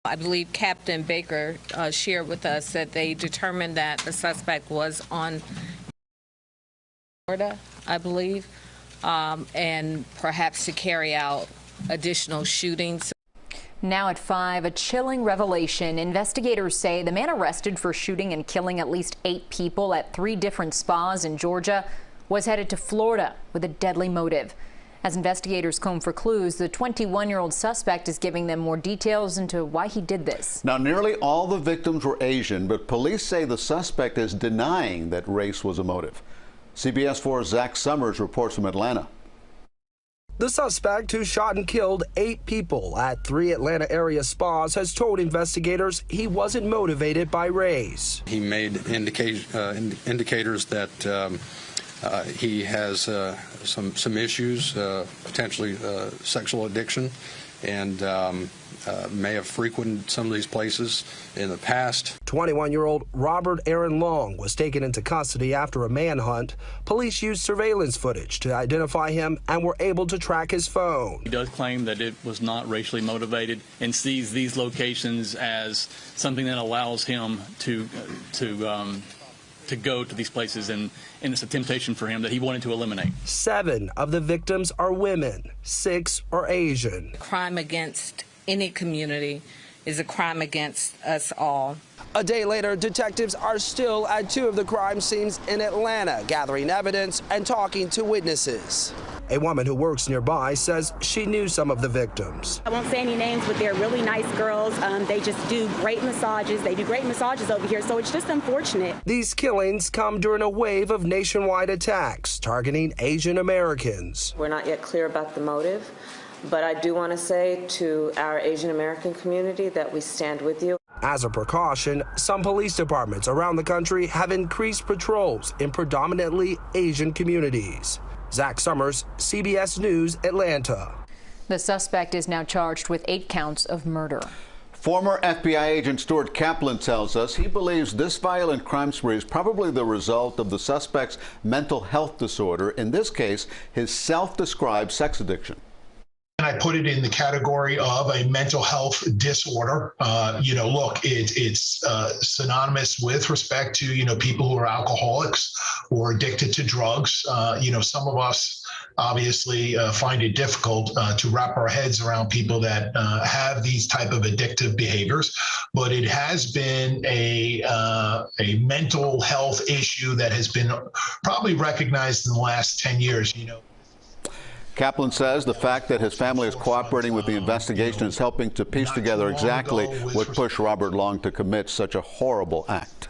I believe Captain Baker shared with us that they determined that the suspect was on Florida, I believe, and perhaps to carry out additional shootings. Now at 5, a chilling revelation. Investigators say the man arrested for shooting and killing at least 8 people at 3 different spas in Georgia was headed to Florida with a deadly motive. As investigators comb for clues, the 21-year-old suspect is giving them more details into why he did this. Now, nearly all the victims were Asian, but police say the suspect is denying that race was a motive. CBS 4's Zach Summers reports from Atlanta. The suspect, who shot and killed 8 people at 3 Atlanta area spas, has told investigators he wasn't motivated by race. He made indicators that he has some issues, potentially sexual addiction, and may have frequented some of these places in the past. 21-year-old Robert Aaron Long was taken into custody after a manhunt. Police used surveillance footage to identify him and were able to track his phone. He does claim that it was not racially motivated and sees these locations as something that allows him to go to these places, and it's a temptation for him that he wanted to eliminate. 7 of the victims are women, 6 are Asian. Crime against any community is a crime against us all. A day later, detectives are still at 2 of the crime scenes in Atlanta, gathering evidence and talking to witnesses. A woman who works nearby says she knew some of the victims. I won't say any names, but they're really nice girls. They just do great massages. They do great massages over here, so it's just unfortunate. These killings come during a wave of nationwide attacks targeting Asian Americans. We're not yet clear about the motive, but I do want to say to our Asian American community that we stand with you. As a precaution, some police departments around the country have increased patrols in predominantly Asian communities. Zach Summers, CBS News, Atlanta. The suspect is now charged with 8 counts of murder. Former FBI agent Stuart Kaplan tells us he believes this violent crime spree is probably the result of the suspect's mental health disorder, in this case, his self-described sex addiction. And I put it in the category of a mental health disorder. Look, it's synonymous with respect to, people who are alcoholics or addicted to drugs. Some of us obviously find it difficult to wrap our heads around people that have these type of addictive behaviors. But it has been a mental health issue that has been probably recognized in the last 10 years, Kaplan says the fact that his family is cooperating with the investigation is helping to piece together exactly what pushed Robert Long to commit such a horrible act.